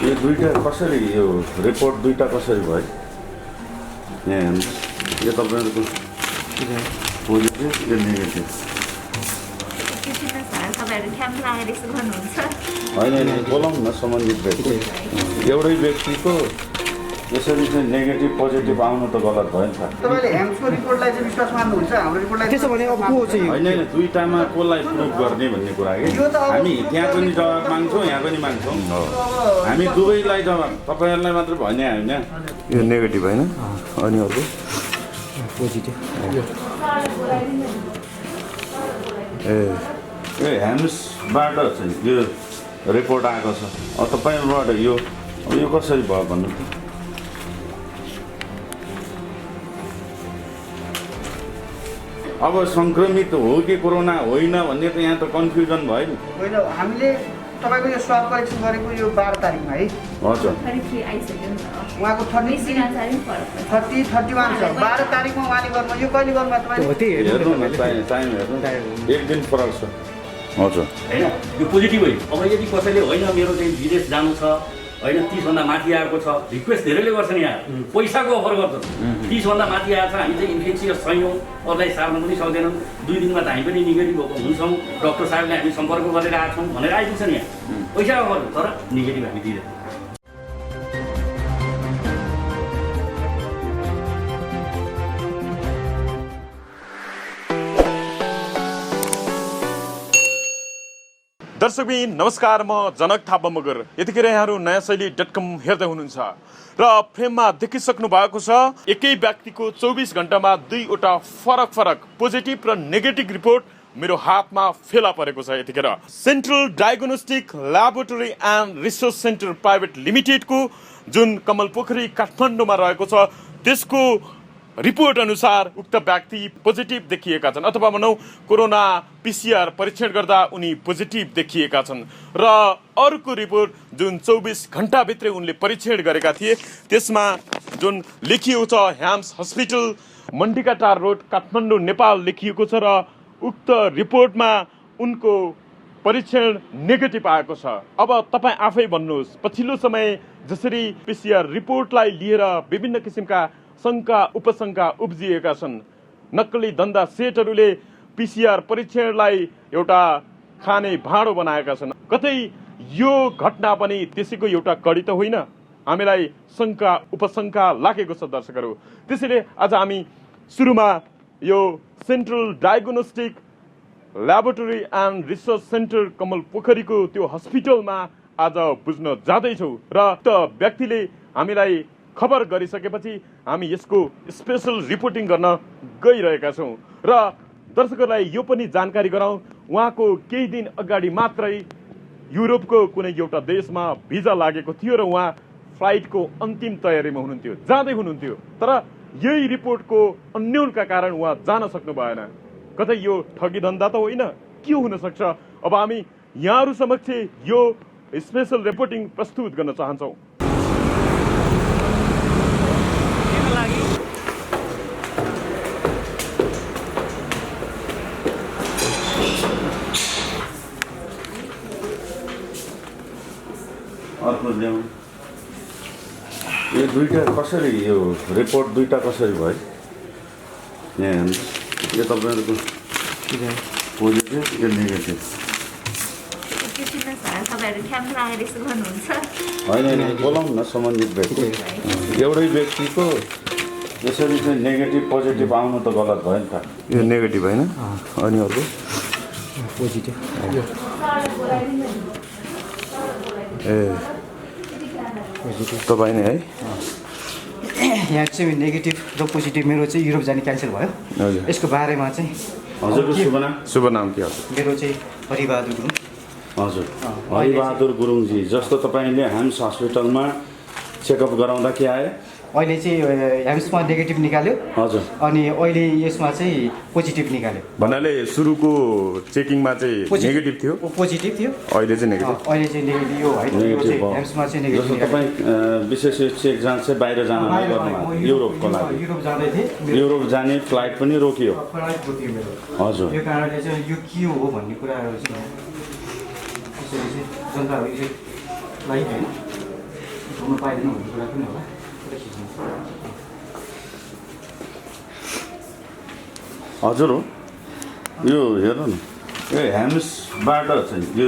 यो दुईटा कसरी यो रिपोर्ट दुईटा कसरी भयो यहाँ हेर्नु यो तपाईँहरूको पोजिटिभ यो नेगेटिभ होइन बोलाउँ न सम्बन्धित व्यक्ति एउटै व्यक्तिको यसरी चाहिँ नेगेटिभ पोजिटिभ आउनु त गलत भयो नि त तपाईँले हेम्सको रिपोर्टलाई चाहिँ विश्वास मान्नुहुन्छ हाम्रो रिपोर्टलाई त्यसो भने अब को चाहिँ होइन दुईटामा कसलाई प्रुभ गर्ने भन्ने कुरा कि हामी त्यहाँ पनि जवाब माग्छौँ यहाँ पनि माग्छौँ हामी दुवैलाई जवाब तपाईँहरूलाई मात्र भन्ने होइन यो नेगेटिभ होइन अनि अर्को पोजिटिभ ए हेम्सबाट चाहिँ यो रिपोर्ट आएको छ अब तपाईँबाट यो कसरी भयो भन्नु त अब सङ्क्रमित हो कि कोरोना होइन भन्ने त यहाँ त कन्फ्युजन भयो नि होइन हामीले तपाईँको यो स्वाब कलेक्सन गरेको यो 12 तारिकमा है हजुर उहाँको 31 छ 12 तारिकमा उहाँले गर्नु यो कहिले गर्नुभयो तपाईँले हेर्नु न टाइम हेर्नु एक दिन फरक छ हजुर होइन यो पोजिटिभ हो अब यदि कसैले होइन मेरो चाहिँ विदेश जानु छ होइन 30भन्दा माथि आएको छ रिक्वेस्ट धेरैले गर्छन् यहाँ पैसाको अफर गर्छन् 30भन्दा माथि आएको छ हामी चाहिँ इन्फेक्सियस छैनौँ अरूलाई सार्न पनि सक्दैनौँ 2 दिनमा त हामी पनि नेगेटिभ भएको हुन्छौँ डक्टर साहबले हामी सम्पर्क गरेर आएको छौँ भनेर आइपुग्छन् यहाँ पैसाको अफर तर नेगेटिभ हामी दिँदैनौँ दर्शकबिन नमस्कार म जनक थापा मगर यतिखेर यहाँहरू नयाँ शैली.com हेर्दै हुनुहुन्छ र फ्रेममा देखिसक्नु भएको छ एकै व्यक्तिको 24 घण्टामा दुईवटा फरक पोजिटिभ र नेगेटिभ रिपोर्ट मेरो हातमा फेला परेको छ यतिखेर central diagnostic laboratory and research centre private लिमिटेडको जुन कमलपोखरी काठमाडौँमा रहेको छ त्यसको रिपोर्ट अनुसार उक्त व्यक्ति पोजिटिभ देखिएका छन् अथवा भनौँ कोरोना पिसिआर परीक्षण गर्दा उनी पोजिटिभ देखिएका छन् र अर्को रिपोर्ट जुन 24 घण्टाभित्रै उनले परीक्षण गरेका थिए त्यसमा जुन लेखिएको छ ह्याम्स हस्पिटल मण्डिकाटार रोड काठमाडौँ नेपाल लेखिएको छ र उक्त रिपोर्टमा उनको परीक्षण नेगेटिभ आएको छ अब तपाईँ आफै भन्नुहोस् पछिल्लो समय जसरी पिसिआर रिपोर्टलाई लिएर विभिन्न किसिमका शङ्का उपशङ्का उब्जिएका छन् नक्कली धन्दा सेटहरूले पिसिआर परीक्षणलाई एउटा खाने भाँडो बनाएका छन् कतै यो घटना पनि त्यसैको एउटा कडी त होइन हामीलाई शङ्का उपशङ्का लागेको छ दर्शकहरू त्यसैले आज हामी सुरुमा यो central diagnostic laboratory and research centre कमलपोखरीको त्यो हस्पिटलमा आज बुझ्न जाँदैछौँ र त्यो व्यक्तिले हामीलाई खबर गरिसकेपछि हामी यसको स्पेशल रिपोर्टिङ गर्न गइरहेका छौँ र दर्शकहरूलाई यो पनि जानकारी गराउँ उहाँको केही दिन अगाडि मात्रै युरोपको कुनै एउटा देशमा भिजा लागेको थियो र उहाँ फ्लाइटको अन्तिम तयारीमा हुनुहुन्थ्यो जाँदै हुनुहुन्थ्यो तर यही रिपोर्टको अन्योलका कारण उहाँ जान सक्नु भएन कतै यो ठगी धन्दा त होइन के हुन सक्छ अब हामी यहाँहरू समक्ष यो स्पेशल रिपोर्टिङ प्रस्तुत गर्न चाहन्छौँ अर्को ल्याउँ यो दुईटा कसरी यो रिपोर्ट दुईटा कसरी भयो यहाँ हेर्नु यो तपाईँहरूको पोजिटिभ यो नेगेटिभ होइन बोलाउँ न सम्बन्धित व्यक्ति एउटै व्यक्तिको यसरी चाहिँ नेगेटिभ पोजिटिभ आउनु त गलत भयो नि त यो नेगेटिभ होइन अनि अर्को पोजिटिभ तपाईँ नै है यहाँ चाहिँ नेगेटिभ र पोजिटिभ मेरो चाहिँ युरोप जाने क्यान्सल भयो हजुर यसको बारेमा चाहिँ हजुरको शुभ नाम के हजुर मेरो चाहिँ हरिबहादुर गुरुङ हजुर हरिबहादुर गुरुङजी जस्तो तपाईँले ह्याम्स हस्पिटलमा चेकअप गराउँदा के आयो अहिले चाहिँ ह्याम्समा नेगेटिभ निकाल्यो हजुर अनि अहिले यसमा चाहिँ पोजिटिभ निकाल्यो भन्नाले सुरुको चेकिङमा चाहिँ नेगेटिभ थियो पोजिटिभ थियो अहिले चाहिँ नेगेटिभ अहिले चाहिँ नेगेटिभ यो होइन ह्याम्समा चाहिँ जस्तो नेगेटिभ तपाईँ विशेष चेक जाँच चाहिँ बाहिर जान गर्नुभयो युरोपको लागि युरोप जाँदै थिएँ युरोप जाने फ्लाइट पनि रोकियो फ्लाइट रोकियो मेरो हजुर यो कारणले चाहिँ यो के हो भन्ने कुराहरू चाहिँ यसरी चाहिँ जनताहरू यसरी होइन छोड्नु पाइँदैन भन्ने कुरा पनि होला। हजुर हो यो हेर्नु न यो ह्याम्सबाट चाहिँ यो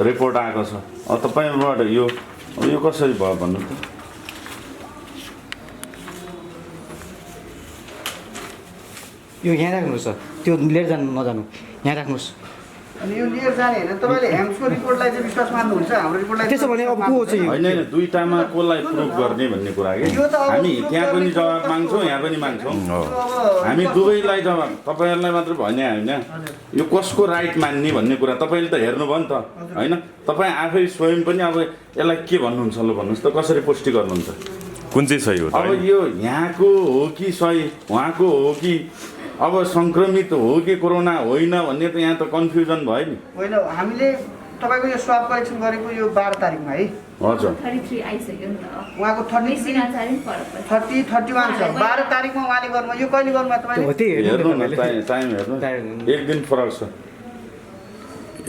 रिपोर्ट आएको छ तपाईँबाट यो कसरी भयो भन्नु त यो यहाँ राख्नुहोस् सर, त्यो लिएर नजानु, यहाँ राख्नुहोस्। अनि यो लिएर जाने होइन, तपाईँले ह्याम्सको रिपोर्टलाई चाहिँ विश्वास मान्नुहुन्छ, हाम्रो रिपोर्टलाई त्यसो भने अब को चाहिँ होइन दुईटामा कसलाई प्रुभ गर्ने भन्ने कुरा कि हामी त्यहाँ पनि जवाब माग्छौँ यहाँ पनि माग्छौँ हामी दुवैलाई जवाब तपाईँहरूलाई मात्र भने होइन यो कसको राइट मान्ने भन्ने कुरा तपाईँले त हेर्नुभयो नि त होइन तपाईँ आफै स्वयं पनि अब यसलाई के भन्नुहुन्छ ल भन्नुहोस् त कसरी पुष्टि गर्नुहुन्छ कुन चाहिँ सही हो अब यो यहाँको हो कि सही उहाँको हो कि अब सङ्क्रमित हो कि कोरोना होइन भन्ने त यहाँ त कन्फ्युजन भयो नि होइन हामीले तपाईँको यो स्वाब कलेक्सन गरेको यो 12 तारिकमा है हजुर 33 आइसक्यो नि त उहाँको 30 31 छ 12 तारिकमा उहाँले गर्नु यो कहिले गर्नुभयो तपाईँले हेर्नु न टाइम हेर्नु एक दिन फरक छ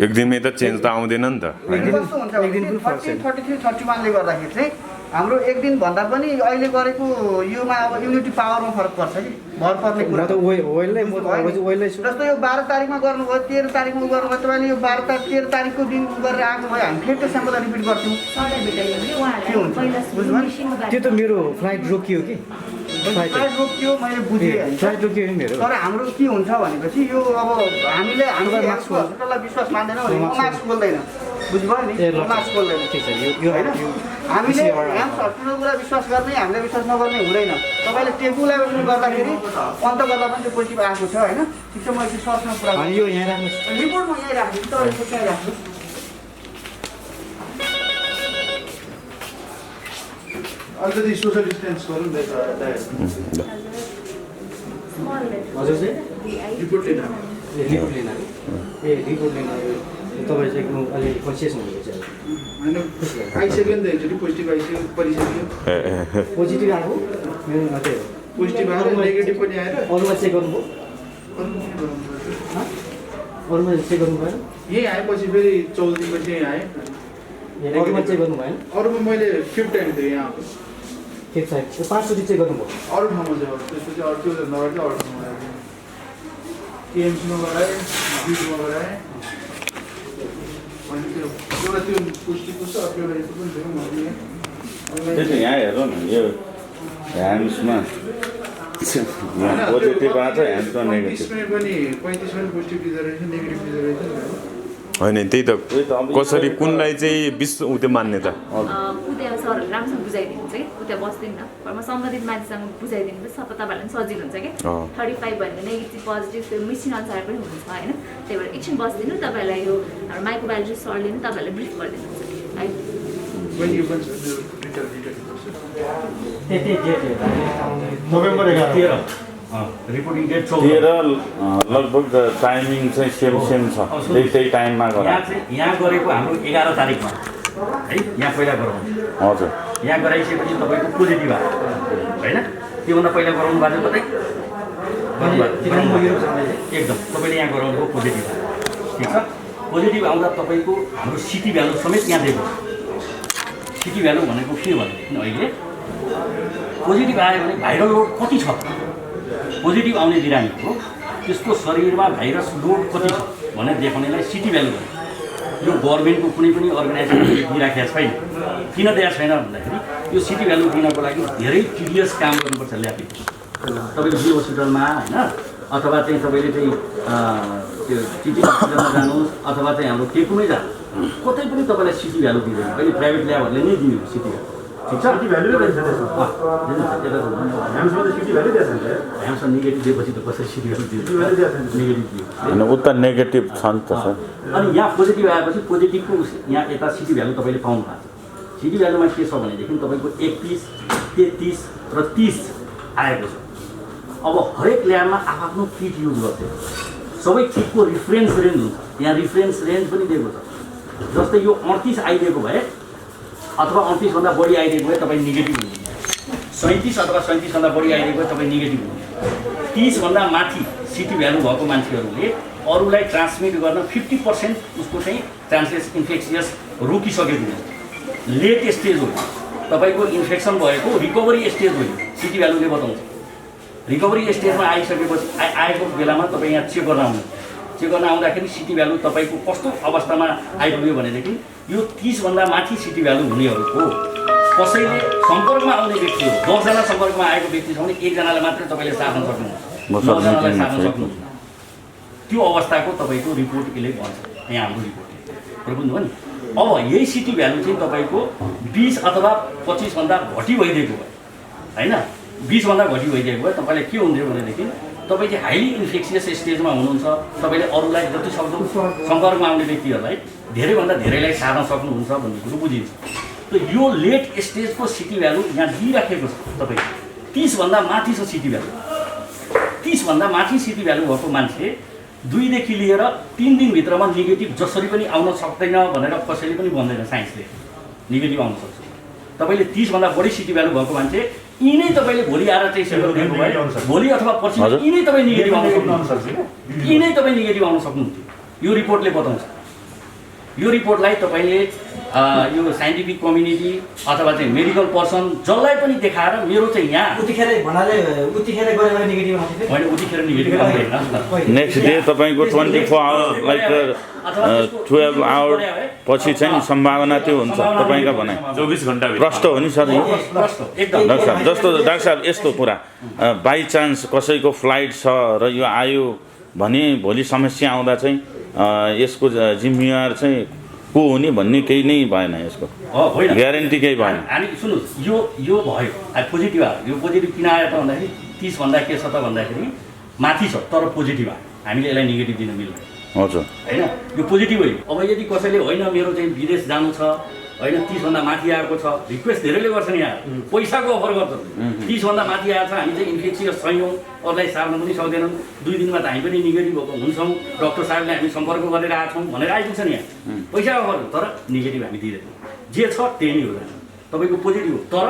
एक दिनमै त चेन्ज त आउँदैन नि त कस्तो हुन्छ 33 31 ले गर्दाखेरि चाहिँ हाम्रो एक दिन भन्दा पनि अहिले गरेको योमा अब युनिटी पावरमा फरक पर्छ कि भर पर्ने कुरा म त ओइललाई जस्तो यो 12 तारिकमा गर्नुभयो 13 तारिकमा गर्नुभयो तपाईँले यो 13 तारिकको दिन गरेर आएको भयो हामी फेरि त्यो स्याम्पल रिपिट गर्छौँ त्यो त मेरो फ्लाइट रोकियो कि फ्लाइट रोकियो मैले बुझेँ फ्लाइट रोकियो नि मेरो। तर हाम्रो के हुन्छ भनेपछि यो अब हामीले हाम्रो हस्पिटललाई विश्वास मान्दैनौँ भने मास्क बोल्दैन बुझ्नुभयो नि मास्क बोल्दैन ठिक छ यो होइन हामीले ह्याम्स हस्पिटलको कुरा विश्वास गर्ने हामीले विश्वास नगर्ने हुँदैन तपाईँले टेम्पोलाई गर्दाखेरि अन्त गर्दा पनि त्यो पोजिटिभ आएको छ होइन ठिक छ मैले सर्चमा कुरा अनि यो यहाँ राख्नुहोस् रिपोर्टमा यहीँ राख्छु तपाईँको त्यहीँ राख्नुहोस् अलिकति सोसल डिस्टेन्स गरौँ न हजुर चाहिँ रिपोर्ट लिन रिपोर्ट लिन रिपोर्ट लिन तपाईँ चाहिँ एकदम अलिक कन्सियस हुनुहुन्छ होइन आइसक्यो नि त एकचोटि पोजिटिभ आइसक्यो परिसक्यो पोजिटिभ आएको मेरो मात्रै हो पोजिटिभ आएर नेगेटिभ पनि आएर अरूमा चेक गर्नुभयो अरूमा चेक गर्नु भएन यहीँ आएपछि फेरि 14 दिनपछि यहीँ आएँ अरूमा चेक गर्नु भएन अरूमा मैले 5th टाइम थियो यहाँ आएको के छ 5 चोटि चेक गर्नुभयो अरू ठाउँमा चाहिँ त्यसपछि अरू त्यो नगरेर चाहिँ अरू ठाउँमा गराएँ टिएमसीमा गराएँ बिडीमा गराएँ अनि त्यो एउटा त्यो पुष्टिको छ अर्को एउटा यस्तो पनि थियो मैले त्यही त यहाँ हेरौँ न यो ह्याम्समा पोजिटिभ आएको छ ह्याम्समा नेगेटिभ 35 पनि पोजिटिभ दिँदो रहेछ नेगेटिभ दिँदो रहेछ होइन त्यही त कसरी कुनलाई चाहिँ विश्व उ त्यो मान्ने त उता सरहरूले राम्रोसँग बुझाइदिनुहुन्छ कि उता बस्दैन म सम्बन्धित मान्छेसँग बुझाइदिनु त तपाईँहरूलाई पनि सजिलो हुन्छ कि 35 भन्ने नेगेटिभ पोजिटिभ त्यो मिसिन अनुसार पनि हुन्छ होइन त्यही भएर एकछिन बसिदिनु तपाईँलाई यो हाम्रो माइक्रोबायोलोजी सरले पनि तपाईँहरूलाई ब्रिफ गरिदिनुहुन्छ है नोभेम्बर 11 रिपोर्टिङ डेट 13 लगभग टाइमिङ चाहिँ सेम छ त्यही टाइममा यहाँ गरेको हाम्रो 11 तारिकमा है यहाँ पहिला गराउनु हजुर यहाँ गराइसकेपछि तपाईँको पोजिटिभ आयो होइन त्योभन्दा पहिला गराउनु भएको कतै एकदम तपाईँले यहाँ गराउनुभयो पोजिटिभ आयो ठिक छ पोजिटिभ आउँदा तपाईँको हाम्रो सिटी भ्यालु समेत यहाँ दिएको सिटी भ्यालु भनेको के भनेदेखि अहिले पोजिटिभ आयो भने भाइरल लोड कति छ पोजिटिभ आउने बिरामीको त्यसको शरीरमा भाइरस लोड कति छ भनेर देखाउनेलाई सिटी भ्यालु भन्छ यो गभर्मेन्टको कुनै पनि अर्गनाइजेसनले दिइराखेको छैन किन दिएको छैन भन्दाखेरि यो सिटी भ्यालु दिनको लागि धेरै टिडियस काम गर्नुपर्छ ल्यापिङ तपाईँको जी हस्पिटलमा होइन अथवा चाहिँ तपाईँले चाहिँ त्यो सिटी हस्पिटलमा जानुहोस् अथवा चाहिँ हाम्रो टेकुमै जानुहोस् कतै पनि तपाईँलाई सिटी भ्यालु दिँदैन अहिले प्राइभेट ल्याबहरूले नै दिने हो सिटी भ्यालु ठिक छ सिटी भ्यालु ह्याम्समा नेगेटिभ दिएपछि त कसरी सिटी भ्यालु दिन्छ नेगेटिभ दियो होइन उता नेगेटिभ छ नि त सर अनि यहाँ पोजिटिभ आएपछि पोजिटिभको यहाँ यता सिटी भ्यालु तपाईँले पाउनु भएको छ सिटी भ्यालुमा के छ भनेदेखि तपाईँको 31, 33 र 30 आएको छ अब हरेक ल्याबमा आफ्नो किट युज गर्थ्यो सबै किटको रिफरेन्स रेन्ज हुन्छ यहाँ रिफरेन्स रेन्ज पनि दिएको छ जस्तै यो 38 आइदिएको भए अथवा 38 भन्दा बढी आइदिएको भए तपाईँ नेगेटिभ हुनुहुन्छ 37 अथवा 37 भन्दा बढी आइदिएको भए तपाईँ नेगेटिभ हुनुहुन्छ 30 भन्दा माथि सिटी भ्यालु भएको मान्छेहरूले अरूलाई ट्रान्समिट गर्न 50% उसको चाहिँ चान्सेस इन्फेक्सियस रोकिसकेको हुन्छ लेट स्टेज हो तपाईँको इन्फेक्सन भएको रिकभरी स्टेज हो, सिटी भ्यालुले बताउँछ। रिकभरी स्टेजमा आइसकेपछि आएको बेलामा तपाईँ यहाँ चेक गर्न आउनु, चेक गर्न आउँदाखेरि सिटी भ्यालु तपाईँको कस्तो अवस्थामा आइपुग्यो भनेदेखि यो 30 भन्दा माथि सिटी भ्यालु हुनेहरूको कसैले सम्पर्कमा आउने व्यक्ति हो, 10 जना सम्पर्कमा आएको व्यक्ति छ भने 1 जनालाई मात्रै तपाईँले सार्न सक्नुहुन्छ, 9 जनालाई सार्न सक्नुहुन्छ। त्यो अवस्थाको तपाईँको रिपोर्ट यसले भन्छ, यहाँ हाम्रो रिपोर्टले बुझ्नुभयो नि। अब यही सिटी भ्यालु चाहिँ तपाईँको 20 अथवा 25 भन्दा घटी भइदिएको भयो होइन, 20 भन्दा घटी भइदिएको भयो तपाईँले के हुन्थ्यो भनेदेखि तपाईँ चाहिँ हाइली इन्फेक्सियस स्टेजमा हुनुहुन्छ, तपाईँले अरूलाई जति सक्दो सम्पर्कमा आउने व्यक्तिहरूलाई धेरैभन्दा धेरैलाई सार्न सक्नुहुन्छ भन्ने कुरो बुझिन्छ। त यो लेट स्टेजको सिटी भ्यालु यहाँ दिइराखेको छ तपाईँको 30 भन्दा माथि छ सिटी भ्यालु। 30 भन्दा माथि सिटी भ्यालु भएको मान्छे 2 देखि लिएर 3 दिनभित्रमा नेगेटिभ जसरी पनि आउन सक्दैन भनेर कसैले पनि भन्दैन, साइन्सले नेगेटिभ आउन सक्छ। तपाईँले 30 भन्दा बढी सिटी भ्यालु भएको मान्छे यिनै तपाईँले भोलि आएर चाहिँ सेन्टर दिएको भए भोलि अथवा पर्सि यिनै तपाईँ नेगेटिभ आउन सक्नुहुन्छ, यिनै तपाईँ नेगेटिभ आउन सक्नुहुन्थ्यो। यो रिपोर्टले बताउँछ। यो रिपोर्टलाई तपाईँले यो साइन्टिफिक कम्युनिटी अथवा चाहिँ मेडिकल पर्सन जसलाई पनि देखाएर मेरो चाहिँ यहाँ उतिखेर भन्नाले उतिखेर गरेर नेगेटिभ आउँथ्यो होइन, उतिखेर नेगेटिभ आउँदैन। नेक्स्ट डे तपाईँको 24 आवर लाइक 12 आवर पछि चाहिँ सम्भावना त्यो हुन्छ तपाईँका भनाइ 24 घण्टा प्रष्ट हो नि सर यो एकदम डाक्टर साहब। जस्तो डाक्टर साहब यस्तो कुरा बाई चान्स कसैको फ्लाइट छ र यो आयो भने भोलि समस्या आउँदा चाहिँ यसको जिम्मेवार चाहिँ को हो नि भन्ने केही नै भएन, यसको होइन ग्यारेन्टी केही भएन। हामी सुन्नुहोस्, यो भयो पोजिटिभ आयो। यो पोजिटिभ किन आयो त भन्दाखेरि 30 भन्दा के छ त भन्दाखेरि माथि छ तर पोजिटिभ आयो, हामीले यसलाई नेगेटिभ दिन मिल्दैन। हजुर होइन, यो पोजिटिभ हो। अब यदि कसैले होइन मेरो चाहिँ विदेश जानु छ होइन 30 भन्दा माथि आएको छ, रिक्वेस्ट धेरैले गर्छन्, यहाँ पैसाको अफर गर्छन्। 30 भन्दा माथि आएको छ, हामी चाहिँ इन्फेक्सियस छैनौँ, अरूलाई सार्न पनि सक्दैनौँ, 2 दिनमा त हामी पनि नेगेटिभ हुन्छौँ, डक्टर साहबले हामी सम्पर्क गरेर आएको छौँ भनेर आइपुग्छन् यहाँ पैसा अफर, तर नेगेटिभ हामी दिँदैनौँ। जे छ त्यही नै हो, तपाईँको पोजिटिभ हो। तर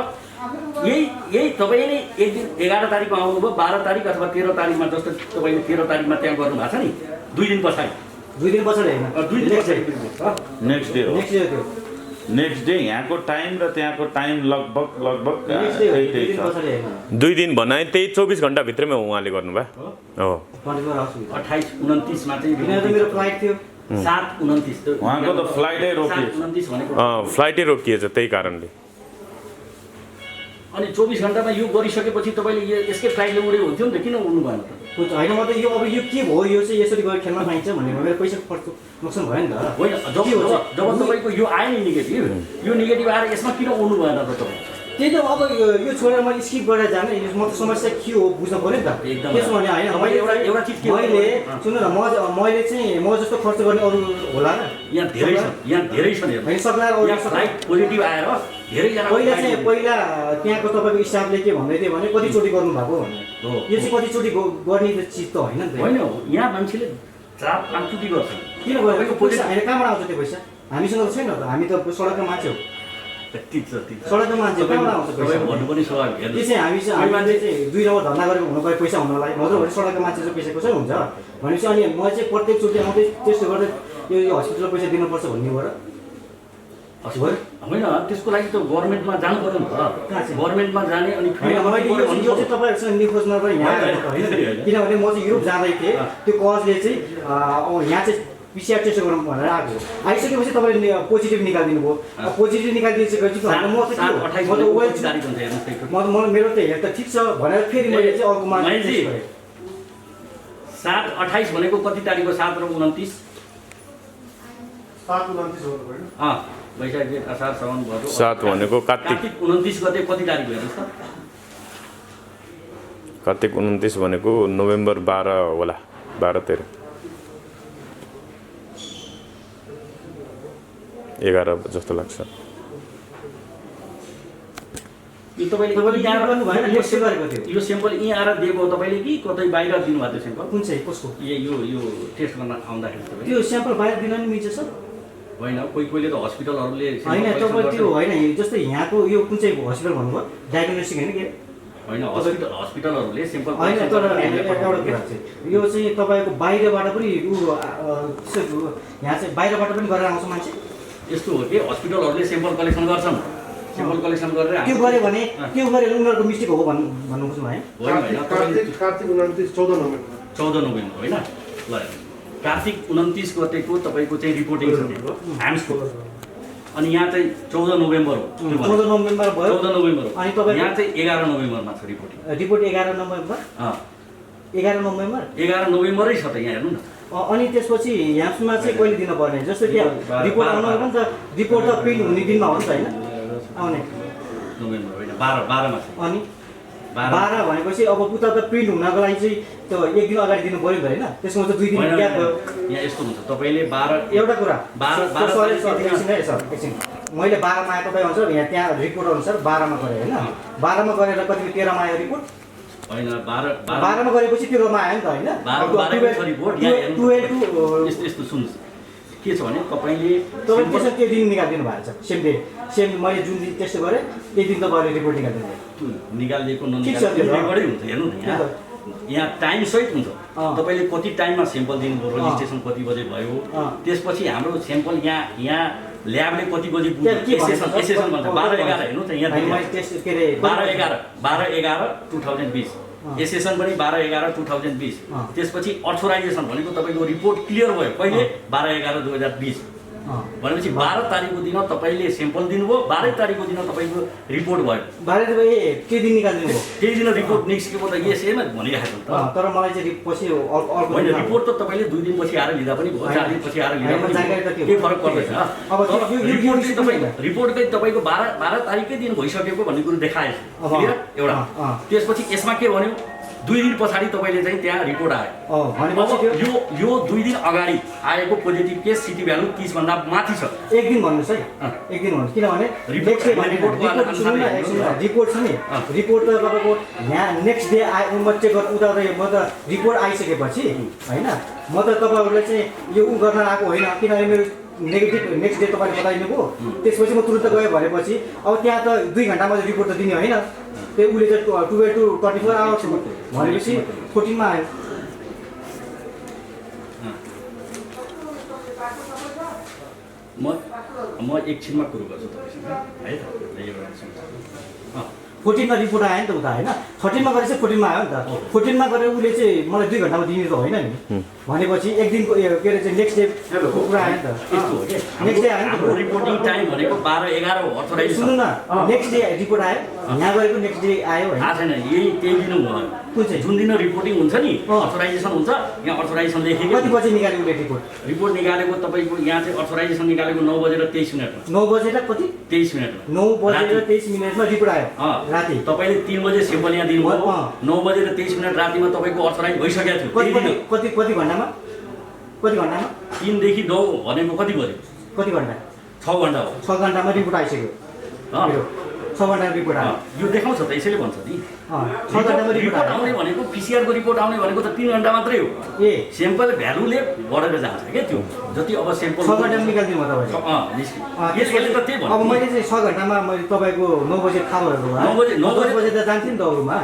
यही तपाईँले एक दिन 11 तारिकमा आउनुभयो, 12 तारिक अथवा 13 तारिकमा, जस्तो तपाईँले 13 तारिकमा त्यहाँ गर्नु भएको छ नि, 2 दिन पछाडि 2 दिन पछाडि होइन, 2 दिन पछाडि नेक्स्ट डे हो। नेक्स्ट डे थियो, नेक्स्ट डे यहाँको टाइम र त्यहाँको टाइम लगभग नेक्स्ट डे हो, 2 त्यही दिन छ। पछाडि होइन। 2 दिन बनाए त्यही 24 घण्टा भित्रमै उहाँले गर्नुभयो हो। 24 आवर्स भित्र। 28 29 मा चाहिँ किनभने मेरो फ्लाइट थियो 7 29 उहाँको त फ्लाइटै रोकियो। 29 भनेको फ्लाइटै रोकिएछ त्यही कारणले। अनि 24 घण्टामा यो गरिसकेपछि तपाईँले यसकै फ्लाइटले उडेको हुन्थ्यो नि त, किन उड्नु भएन त? होइन, म त यो अब यो के भयो, यो चाहिँ यसरी गएर खेल्न पाइन्छ भन्ने मेरो पैसा खर्च नोक्सान भयो नि त। होइन, जब तपाईँको यो आयो नि नेगेटिभ, यो नेगेटिभ आएर यसमा किन उड्नु भएन त तपाईँ? त्यही त अब यो छोडेर मैले स्किप गरेर जाने, म त समस्या के हो बुझ्नु पऱ्यो नि त। एकदम त्यसो भने होइन, मैले एउटा चिज के मैले सुन्नु न, मैले चाहिँ म जस्तो खर्च गर्ने अरू होला र? यहाँ धेरै छ, यहाँ धेरै छ नि। होइन, सक्ला यहाँ फ्लाइट पोजिटिभ आएर धेरैजना पहिला त्यहाँको तपाईँको स्टाफले के भन्दै थियो भने कतिचोटि गर्नुभएको भन्ने, यो चाहिँ कतिचोटि गर्ने चिज त होइन नि त। होइन, यहाँ मान्छेले 4-5 चोटि गर्छ। किन गरेको पैसा होइन, कहाँबाट आउँछ त्यो पैसा? हामीसँग त छैन त, हामी त सडकको मान्छे हो, सडकको मान्छे कहाँबाट आउँछ पैसा? भन्नु पनि स्वाभाविक। त्यो चाहिँ हामीले चाहिँ 2 नम्बर धन्दा गरेको हुनु पऱ्यो पैसा हुनलाई, नत्र भने सडकको मान्छे चाहिँ पैसा कसरी हुन्छ भनेपछि। अनि म चाहिँ प्रत्येकचोटि आउँदै त्यस्तो गर्दै यो हस्पिटलमा पैसा दिनुपर्छ भन्ने भएर होइन, त्यसको लागि त गभर्मेन्टमा जानु पर्यो नि त। गभर्मेन्टमा जाने अनि होइन, मैले यो चाहिँ तपाईँहरूसँग निखोज नगरेर यहाँ आएको होइन, किनभने म चाहिँ युरोप जाँदै थिएँ, त्यो कजले चाहिँ यहाँ चाहिँ PCR टेस्ट गरौँ भनेर आएको। आइसकेपछि तपाईँले पोजिटिभ निकालिदिनु भयो, पोजिटिभ निकालिदिएपछि मेरो त हेल्थ त ठिक छ भनेर फेरि मैले चाहिँ अर्को मान्छे 7-28 भनेको कति तारिक हो? 7 र 29 वैशाख जेठ असार साउन भदौ 7 भनेको कार्तिक 29 गते कति तारिक हो हेर्नुहोस् त? कार्तिक 29 भनेको नोभेम्बर 12 होला, 12-13 11 जस्तो लाग्छ। यो तपाईँले यहाँ गर्नु भएन, यो स्याम्पल यहाँ आएर दिएको तपाईँले कि कतै बाहिर दिनुभएको थियो स्याम्पल? कुन चाहिँ कसको? यो टेस्ट गर्न आउँदाखेरि तपाईँ त्यो स्याम्पल बाहिर दिन नि मिल्छ सर? होइन, कोहीले त हस्पिटलहरूले होइन, तपाईँ त्यो होइन, जस्तै यहाँको यो कुन चाहिँ हस्पिटल भन्नुभयो, डायग्नोस्टिक होइन के? होइन, हस्पिटलहरूले स्याम्पल होइन, तर एउटा कुरा चाहिँ यो चाहिँ तपाईँको बाहिरबाट पनि यहाँ चाहिँ बाहिरबाट पनि गरेर आउँछ मान्छे? यस्तो हो कि हस्पिटलहरूले स्याम्पल कलेक्सन गर्छन्, सेम्पल कलेक्सन गरेर त्यो गऱ्यो भने त्यो गरेर उनीहरूको मिस्टेक हो भन्नु खोज्नु है कार्तिक 29 14 नोभेम्बर 14 नोभेम्बर होइन ल कार्तिक 29 गतेको तपाईँको चाहिँ रिपोर्टिङ छ त्यहाँ हाम्सको अनि यहाँ चाहिँ 14 नोभेम्बर हो 14 नोभेम्बर भयो 14 नोभेम्बर हो अनि तपाईँ यहाँ चाहिँ 11 नोभेम्बरमा छ रिपोर्टिङ रिपोर्ट 11 नोभेम्बर 11 नोभेम्बर 11 नोभेम्बरै छ त यहाँ हेर्नु न अनि त्यसपछि ह्याम्समा चाहिँ कहिले दिन पर्ने जस्तो कि रिपोर्ट आउनु हो भने त रिपोर्ट त प्रिन्ट हुने दिनमा हो नि त होइन आउने नोभेम्बर होइन 12 मा छ अनि 12 भनेपछि अब उता त प्रिन्ट हुनको लागि चाहिँ त्यो एक दिन अगाडि दिनु पऱ्यो नि त होइन त्यसमा त 2 दिन ग्याप भयो यहाँ यस्तो हुन्छ तपाईँले 12 एउटा कुरा 12 एकछिन मैले 12 मा आएको तपाईँ हुन्छ यहाँ त्यहाँ रिपोर्ट अनुसार 12 मा गरेँ होइन 12 मा गरेर कति 13 मा आयो रिपोर्ट होइन 12 मा गरेपछि 13 मा आयो नि त होइन 12 को रिपोर्ट यहाँ हेर्नु 12 टु यस्तो सुन्नुहोस् के छ भने तपाईँले तपाईँ त्यसमा त्यो दिन निकालिदिनु भएको छ सेम मैले जुन दिन टेस्ट गरेँ त्यही दिन तपाईँले रिपोर्ट निकालिदिनु भयो निकालिदिएको ठिक छ त्यो रेकर्डै हुन्छ हेर्नु न यहाँ टाइम सहित हुन्छ तपाईँले कति टाइममा सेम्पल दिनुभयो रजिस्ट्रेसन कति बजे भयो त्यसपछि हाम्रो सेम्पल यहाँ ल्याबले कति बजी एसेसन भन्छ 12-11 हेर्नु त यहाँ 12-11-2020 एसेसन पनि 12-11-2020 त्यसपछि अथोराइजेसन भनेको तपाईँको रिपोर्ट क्लियर भयो कहिले 12-11-2020 भनेपछि 12 तारिकको दिन तपाईँले सेम्पल दिनुभयो 12 तारिकको दिन तपाईँको रिपोर्ट भयो 12 के दिन निकाल्दिनु भयो त्यही दिन रिपोर्ट निस्केको त यसैमा भनिरहेको छ त तर मलाई चाहिँ पछि अर्को होइन रिपोर्ट त तपाईँले 2 दिनपछि आएर लिँदा पनि भयो 4 दिनपछि आएर लिँदा पनि के फरक पर्दैन अब रिपोर्ट चाहिँ तपाईँको 12 तारिककै दिन भइसकेको भन्ने कुरो देखाएछ एउटा त्यसपछि यसमा के भन्यो 2 दिन पछाडि तपाईँले चाहिँ त्यहाँ रिपोर्ट आयो अब यो 2 दिन अगाडि आएको पोजिटिभ केस सिटी भ्यालु 30 भन्दा माथि छ एक दिन भन्नुहोस् है एक दिन भन्नुहोस् किनभने रिपोर्ट छ नि रिपोर्ट त तपाईँको यहाँ नेक्स्ट डे आयो म चेक गर्नु उता म त रिपोर्ट आइसकेपछि होइन म त तपाईँहरूलाई चाहिँ यो गर्न आएको होइन किनभने मेरो नेगेटिभ नेक्स्ट डे तपाईँले बताइदिनुभयो त्यसपछि म तुरन्त गएँ भनेपछि अब त्यहाँ त 2 घन्टामा रिपोर्ट त दिने होइन त्यो उसले चाहिँ 12 to 24 आवर्स भनेपछि 14 मा आयो म एकछिनमा कुरो गर्छु तपाईँसँग है त 14 मा रिपोर्ट आयो नि त उता होइन 13 मा गरेपछि 14 मा आयो नि त 14 मा गरेर उसले चाहिँ मलाई 2 घन्टामा दिने त होइन नि भनेपछि एक दिनको के अरे चाहिँ नेक्स्ट डे कुरा आयो नि त यस्तो हो के नेक्स्ट डे आयो हाम्रो रिपोर्टिङ टाइम भनेको 12-11 हो अथोराइज सुन्नु न नेक्स्ट डे रिपोर्ट आयो यहाँ गएको नेक्स्ट डे आयो होइन थाहा छैन यही त्यही दिन हो कुन चाहिँ जुन दिन रिपोर्टिङ हुन्छ नि अथोराइजेसन हुन्छ यहाँ अथोराइजेसन लेखेको कति बजे निकाल्यो उसले रिपोर्ट निकालेको तपाईँको यहाँ चाहिँ अथोराइजेसन निकालेको 9:23 9 बजेर कति 23 मिनेटमा 9:23 रिपोर्ट आयो राति तपाईँले 3 बजे सेम्पल यहाँ दिनुभयो 9:23 रातिमा तपाईँको अथोराइज भइसकेको थियो कति घन्टामा 3 देखि 9 भनेको कति बजे कति घन्टा 6 घन्टा हो 6 घन्टामा रिपोर्ट आइसक्यो 6 घन्टामा रिपोर्ट आयो यो देखाउँछ त यसैले भन्छ नि 6 घन्टामा रिपोर्ट आउने भनेको पिसिआरको रिपोर्ट आउने भनेको त 3 घन्टा मात्रै हो ए सेम्पल भ्यालुले बढेर जान्छ क्या त्यो जति अब सेम्पल 6 घन्टामा निकाल्दिनु भयो तपाईँले यसले त त्यही अब मैले चाहिँ 6 घन्टामा मैले तपाईँको 9 बजे थाहा भएको 9 बजे त जान्थेँ नि त अरूमा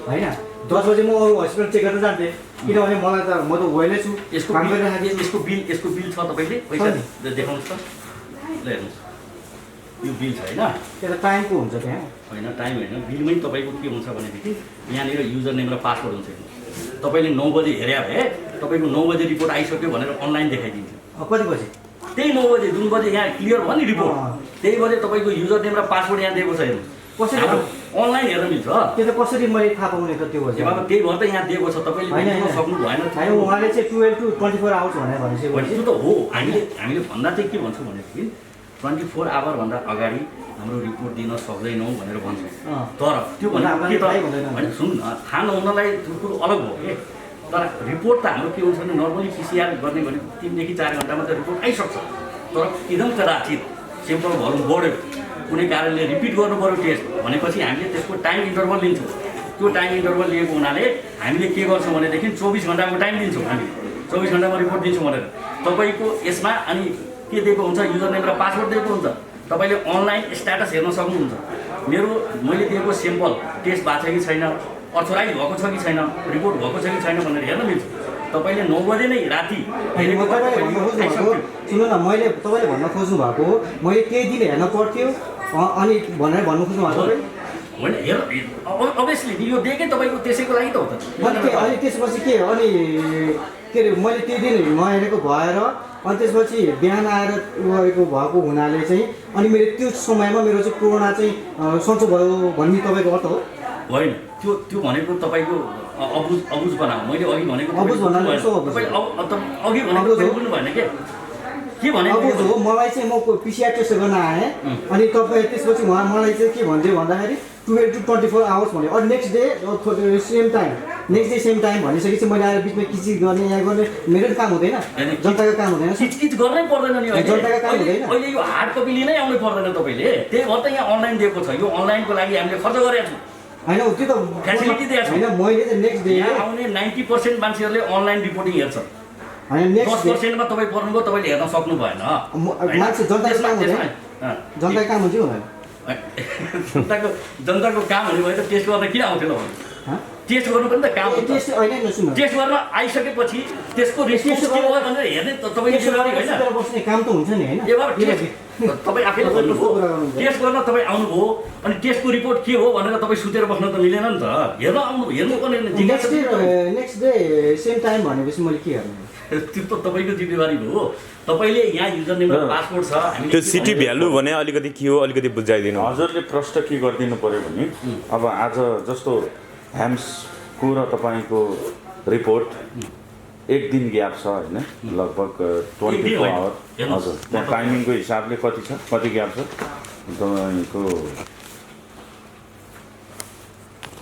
होइन 10 बजे म अरू हस्पिटल चेक गर्न जान्थेँ किनभने मलाई त म त वेलै छु यसको बिल छ तपाईँले पैसा देखाउनुहोस् त ल हेर्नुहोस् यो बिल छ होइन त्यो त टाइमको हुन्छ त्यहाँ होइन टाइम होइन बिलमै तपाईँको के हुन्छ भनेदेखि यहाँनिर युजर नेम र पासवर्ड हुन्छ तपाईँले 9 बजे हेरे भए तपाईँको 9 बजे रिपोर्ट आइसक्यो भनेर अनलाइन देखाइदिन्छ कति बजे त्यही 9 बजे जुन बजे यहाँ क्लियर भयो नि रिपोर्ट त्यही बजे तपाईँको युजर नेम र पासवर्ड यहाँ दिएको छ हेर्नु कसरी अनलाइन हेर्न मिल्छ त्यो त कसरी मैले थाहा पाउने त त्यो हो त्यही भएर त यहाँ दिएको छ तपाईँले सक्नु भएन उहाँले चाहिँ 12 to 24 आवर्स भनेपछि त्यो त हो हामीले भन्दा चाहिँ के भन्छौँ भनेदेखि 24 आवरभन्दा अगाडि हाम्रो रिपोर्ट दिन सक्दैनौँ भनेर भन्छौँ तर त्यो भनेको के त होइन सुन थाहा नहुनलाई त्यो कुरो अलग हो कि तर रिपोर्ट त हाम्रो के हुन्छ भने नर्मली पिसिआर गर्ने भनेको 3 देखि 4 घन्टामा त रिपोर्ट आइसक्छ तर एकदम कदाचित सेम्पल भोल्युम बढ्यो कुनै कारणले रिपिट गर्नु पऱ्यो टेस्ट भनेपछि हामीले त्यसको टाइम इन्टरभल लिन्छौँ त्यो टाइम इन्टरभल लिएको हुनाले हामीले के गर्छौँ भनेदेखि 24 घन्टाको टाइम दिन्छौँ हामी 24 घन्टामा रिपोर्ट दिन्छौँ भनेर तपाईँको यसमा अनि के दिएको हुन्छ युजर नेम र पासवर्ड दिएको हुन्छ तपाईँले अनलाइन स्ट्याटस हेर्न सक्नुहुन्छ मैले दिएको सेम्पल टेस्ट भएको छ कि छैन अथोराइज भएको छ कि छैन रिपोर्ट भएको छ कि छैन भनेर हेर्न मिल्छ तपाईँले 9 बजे नै राति सुन्नु न मैले तपाईँले भन्न खोज्नु भएको मैले केही दिन हेर्न पर्थ्यो अनि भनेर भन्नु खोज्नु भएको तपाईँ होइन हेर अभियसली यो दिएकै तपाईँको त्यसैको लागि त हो त अनि त्यसपछि के अनि के अरे मैले त्यो दिन नहेरेको भएर अनि त्यसपछि बिहान आएर गरेको भएको हुनाले चाहिँ अनि मेरो त्यो समयमा मेरो चाहिँ कोरोना चाहिँ सन्चो भयो भन्ने तपाईँको अर्थ हो होइन त्यो भनेको तपाईँको अबुझ बनाऊ मैले अघि भनेको अबुझ भन्नाले कस्तो अबुझ? अघि भनेको बुझ्नु भएन के भने अब हो मलाई चाहिँ म पिसिआर टेस्ट गर्न आएँ अनि तपाईँ त्यसपछि उहाँ मलाई चाहिँ के भन्थ्यो भन्दाखेरि 12 to 24 आवर्स भन्यो अनि नेक्स्ट डे सेम टाइम भनिसकेपछि मैले आएर बिचमा किचित गर्ने यहाँ गर्ने मेरो काम हुँदैन जनताको काम हुँदैन किचकिच गर्नै पर्दैन नि जनताको काम हुँदैन अहिले यो हार्ड कपी लिनै आउनु पर्दैन तपाईँले त्यही भएर त यहाँ अनलाइन दिएको छ यो अनलाइनको लागि हामीले खर्च गरेका छौँ होइन त्यो त फेसिलिटी दिएको छ होइन मैले चाहिँ नेक्स्ट डे यहाँ आउने 90% मान्छेहरूले अनलाइन रिपोर्टिङ हेर्छ होइन नेक्स्ट 10%मा तपाईँ पर्नुभयो तपाईँले हेर्न सक्नु भएन मान्छे जनताको काम हुँदैन जनताको काम हुन्छ हुँदैन जनताको काम हुने भए त टेस्ट गर्न किन आउँथेन टेस्ट गर्नु पनि त काम हो टेस्ट होइन सुन्नु टेस्ट गर्न आइसकेपछि त्यसको रेस्पोन्स के भयो भनेर हेर्ने तपाईँले जिम्मेवारी होइन बस्ने काम त हुन्छ नि होइन तपाईँ आफैले भन्नुभयो टेस्ट गर्न तपाईँ आउनुभयो अनि टेस्टको रिपोर्ट के हो भनेर तपाईँ सुतेर बस्न त मिलेन नि त हेर्नुपर्ने नेक्स्ट डे सेम टाइम भनेपछि मैले के हेर्नु त्यो त तपाईँको जिम्मेवारी हो तपाईँले यहाँ युजर नेम र पासपोर्ट छ त्यो सिटी भ्यालु भने अलिकति के हो अलिकति बुझाइदिनु हजुरले प्रश्न के गरिदिनु पर्यो भने अब आज जस्तो ह्याम्सको र तपाईँको रिपोर्ट एक दिन ग्याप छ होइन लगभग 24 आवर हजुर त्यहाँ टाइमिङको हिसाबले कति छ कति ग्याप छ तपाईँको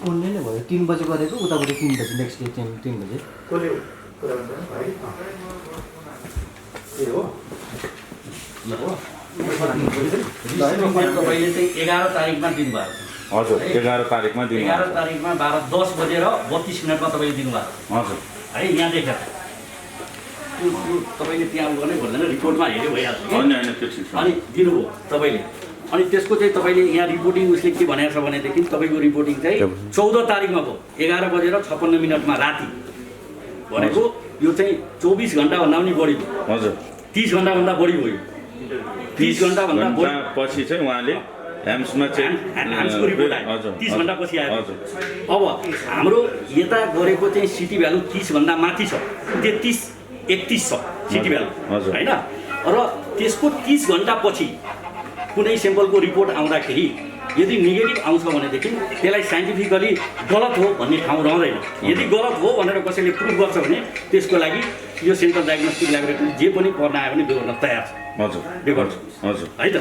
अनलाइन भयो 3 बजे गरेको उताबाट 3 बजे नेक्स्ट डे 3 बजे तपाईँले चाहिँ 11 तारिकमा दिनुभएको छ हजुर 11 तारिकमा 11 तारिकमा 10 बजेर 32 मिनटमा तपाईँले दिनुभएको हजुर है यहाँ देखेर तपाईँले त्यहाँ गर्नै पर्दैन रिपोर्टमा हेऱ्यो भइहाल्छ अनि दिनुभयो तपाईँले अनि त्यसको चाहिँ तपाईँले यहाँ रिपोर्टिङ उसले के भनेको छ भनेदेखि तपाईँको रिपोर्टिङ चाहिँ 14 तारिकमा भयो 11 बजेर 56 मिनटमा राति भनेको यो चाहिँ 24 घन्टाभन्दा पनि बढी भयो हजुर 30 घन्टाभन्दा बढी भयो 30 घन्टाभन्दा बढी पछि चाहिँ उहाँले ह्याम्समा चाहिँ ह्याम्सको रिपोर्ट आयो 30 घन्टा पछि आयो अब हाम्रो यता गरेको चाहिँ सिटी भ्यालु 30 भन्दा माथि छ 33 31 छ सिटी भ्यालु होइन र त्यसको 30 घन्टा पछि कुनै सेम्पलको रिपोर्ट आउँदाखेरि यदि नेगेटिभ आउँछ भनेदेखि त्यसलाई साइन्टिफिकली गलत हो भन्ने ठाउँ रहँदैन यदि गलत हो भनेर कसैले प्रुभ गर्छ भने त्यसको लागि यो सेन्ट्रल डायग्नोस्टिक ल्याबोरेटरी जे पनि पर्न आयो भने त्यो गर्न तयार छ हजुर रेकर्ड हजुर है त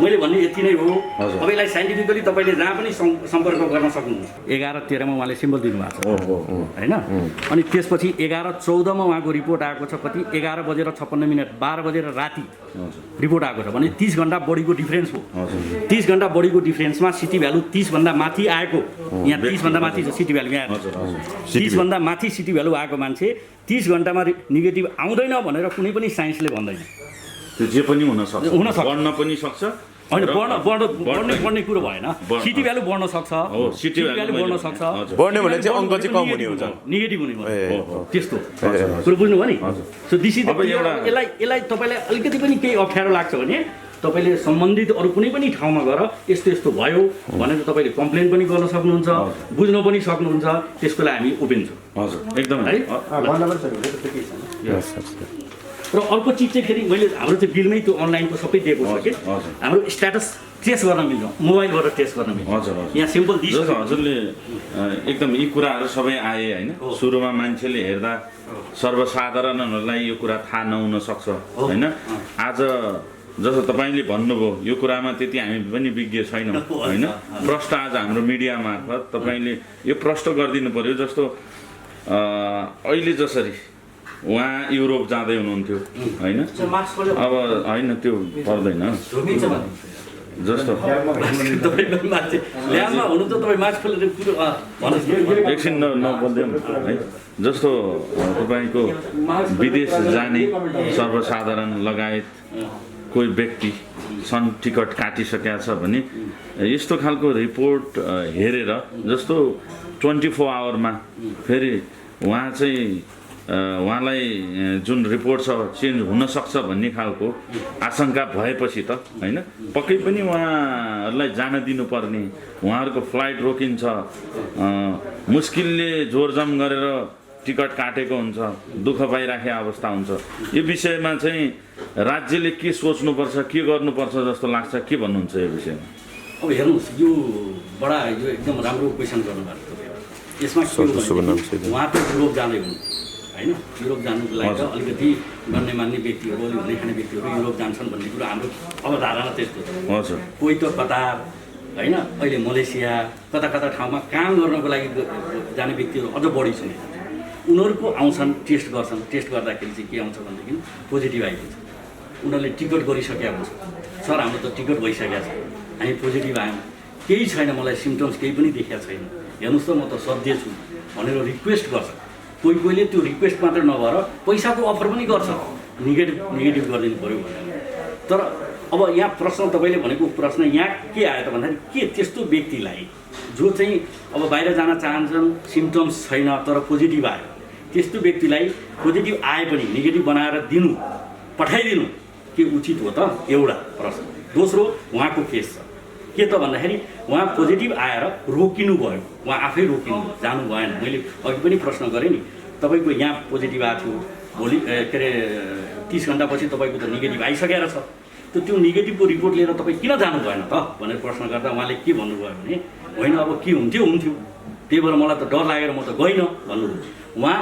मैले भन्ने यति नै हो अब यसलाई साइन्टिफिकली तपाईँले जहाँ पनि सम्पर्क गर्न सक्नुहुन्छ 11-13 मा उहाँले सिम्बल दिनुभएको छ होइन अनि त्यसपछि 11-14 मा उहाँको रिपोर्ट आएको छ कति 11 बजेर 56 मिनट 12 बजेर राति रिपोर्ट आएको छ भने 30 घन्टा बढीको डिफरेन्स हो 30 घन्टा बढीको डिफरेन्समा सिटी भ्यालु 30 भन्दा माथि आएको यहाँ 30 भन्दा माथि छ सिटी भ्यालु यहाँ 30 भन्दा माथि सिटी भ्यालु आएको मान्छे 30 घन्टामा नेगेटिभ आउँदैन भनेर कुनै पनि साइन्सले भन्दैन त्यो जे पनि हुन सक्छ बढ्न पनि सक्छ होइन बढ्ने कुरो भएन सिटी भ्यालु बढ्न सक्छ सिटी भ्यालु बढ्न सक्छ बढ्ने भने चाहिँ अङ्क चाहिँ कम हुने हुन्छ नेगेटिभ हुने भयो त्यस्तो कुरो बुझ्नुभयो नि सो दिस इज यसलाई तपाईँलाई अलिकति पनि केही अप्ठ्यारो लाग्छ भने तपाईँले सम्बन्धित अरू कुनै पनि ठाउँमा गएर यस्तो यस्तो भयो भनेर तपाईँले कम्प्लेन पनि गर्न सक्नुहुन्छ बुझ्न पनि सक्नुहुन्छ त्यसको लागि हामी ओपन छौँ हजुर एकदम है र अर्को चिज चाहिँ फेरि मैले हाम्रो चाहिँ बिलमै त्यो अनलाइनको सबै दिएको छ कि हाम्रो स्ट्याटस ट्रेस गर्न मिल्छ मोबाइलबाट ट्रेस गर्न मिल्छ यहाँ सिम्पल हजुरले एकदम यी कुराहरू सबै आए होइन सुरुमा मान्छेले हेर्दा सर्वसाधारणहरूलाई यो कुरा थाहा नहुन सक्छ होइन आज जस्तो तपाईँले भन्नुभयो यो कुरामा त्यति हामी पनि विज्ञ छैनौँ होइन प्रश्न आज हाम्रो मिडिया मार्फत तपाईँले यो प्रश्न गरिदिनु पर्यो जस्तो अहिले जसरी उहाँ युरोप जाँदै हुनुहुन्थ्यो होइन अब होइन त्यो पर्दैन जस्तो एकछिन नबोल्दै है जस्तो तपाईँको विदेश जाने सर्वसाधारण लगायत कोही व्यक्ति सन टिकट काटिसकेका छ भने यस्तो खालको रिपोर्ट हेरेर जस्तो 24 आवरमा फेरि उहाँ चाहिँ उहाँलाई जुन रिपोर्ट छ चेन्ज हुनसक्छ भन्ने खालको आशंका भएपछि त होइन पक्कै पनि उहाँहरूलाई जान दिनुपर्ने, उहाँहरूको फ्लाइट रोकिन्छ, मुस्किलले जोरजम गरेर टिकट काटेको हुन्छ, दुःख पाइराखेको अवस्था हुन्छ। यो विषयमा चाहिँ राज्यले के सोच्नुपर्छ, के गर्नुपर्छ जस्तो लाग्छ, के भन्नुहुन्छ यो विषयमा? अब हेर्नुहोस्, यो बडा यो एकदम राम्रो क्वेसन गर्नुभएको थियो। यसमा के हो भने उहाँ त युरोप जाँदै हुनु होइन, युरोप जानुको लागि त अलिकति गण्यमान्य व्यक्तिहरू, अलि हुने खाने व्यक्तिहरू युरोप जान्छन् भन्ने कुरो हाम्रो अवधारणा त्यस्तो छ। हजुर, कोही त कतार होइन, अहिले मलेसिया, कता कता ठाउँमा काम गर्नको लागि जाने व्यक्तिहरू अझ बढी छन्। उनीहरूको आउँछन्, टेस्ट गर्छन्, टेस्ट गर्दाखेरि चाहिँ के आउँछ भनेदेखि पोजिटिभ आइपुग्छ। उनीहरूले टिकट गरिसकेका हुन्छ, सर हाम्रो त टिकट भइसकेको छ, हामी पोजिटिभ आयौँ, केही छैन, मलाई सिम्टम्स केही पनि देखाएको छैन, हेर्नुहोस् त म त सधैँ छु भनेर रिक्वेस्ट गर्छ। कोही कोहीले त्यो रिक्वेस्ट मात्र नभएर पैसाको अफर पनि गर्छ, नेगेटिभ गरिदिनु पऱ्यो भनेर। तर अब यहाँ प्रश्न तपाईँले भनेको प्रश्न यहाँ के आयो त भन्दाखेरि के त्यस्तो व्यक्तिलाई जो चाहिँ अब बाहिर जान चाहन्छन्, सिम्टम्स छैन तर पोजिटिभ आयो, त्यस्तो व्यक्तिलाई पोजिटिभ आए पनि नेगेटिभ बनाएर दिनु, पठाइदिनु के उचित हो त? एउटा प्रश्न। दोस्रो, उहाँको केस छ के त भन्दाखेरि उहाँ पोजिटिभ आएर रोकिनु भयो, उहाँ आफै रोकिनु जानु भएन। मैले अघि पनि प्रश्न गरेँ नि, तपाईँको यहाँ पोजिटिभ आएको थियो, भोलि के अरे 30 घन्टापछि तपाईँको त नेगेटिभ आइसकेर छ, त्यो नेगेटिभको रिपोर्ट लिएर तपाईँ किन जानु भएन त भनेर प्रश्न गर्दा उहाँले के भन्नुभयो भने होइन अब के हुन्थ्यो, त्यही भएर मलाई त डर लागेर म त गइनँ भन्नुभयो। उहाँ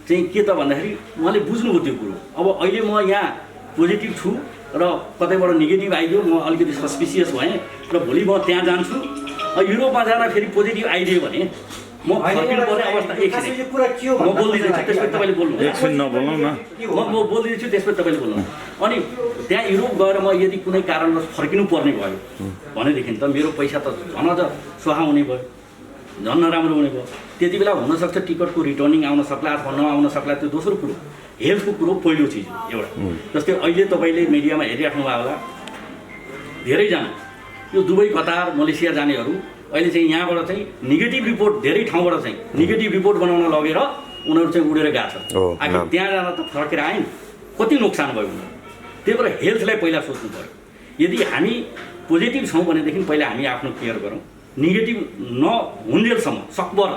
चाहिँ के त भन्दाखेरि उहाँले बुझ्नुभयो त्यो कुरो। अब अहिले म यहाँ पोजिटिभ छु र कतैबाट नेगेटिभ आइदियो, म अलिकति सस्पिसियस भएँ र भोलि म त्यहाँ जान्छु, युरोपमा जाँदा फेरि पोजिटिभ आइदियो भने म फर्किनु पर्ने अवस्था। म बोल्दैछु, त्यसपछि तपाईँले बोल्नु, एकछिन नबोल्नु न, म बोल्दैछु त्यसपछि तपाईँले बोल्नु। अनि त्यहाँ युरोप गएर म यदि कुनै कारणवश फर्किनु पर्ने भयो भनेदेखि त मेरो पैसा त झन् अझ सुहा हुने भयो, झन् नराम्रो हुने भयो। त्यति बेला हुनसक्छ टिकटको रिटर्निङ आउन सक्ला अथवा नआउन सक्ला, त्यो दोस्रो कुरो। हेल्थको कुरो पहिलो चिज एउटा। जस्तै अहिले तपाईँले मिडियामा हेरिराख्नु भयो होला, धेरैजना यो दुबई, कतार, मलेसिया जानेहरू अहिले चाहिँ यहाँबाट चाहिँ नेगेटिभ रिपोर्ट, धेरै ठाउँबाट चाहिँ नेगेटिभ रिपोर्ट बनाउन लगेर उनीहरू चाहिँ उडेर गएको छ। आखिर त्यहाँ जाँदा त फर्केर आएन, कति नोक्सान भयो उनीहरू। त्यही भएर हेल्थलाई पहिला सोच्नु पऱ्यो। यदि हामी पोजिटिभ छौँ भनेदेखि पहिला हामी आफ्नो केयर गरौँ, नेगेटिभ नहुन्जेलसम्म सकभर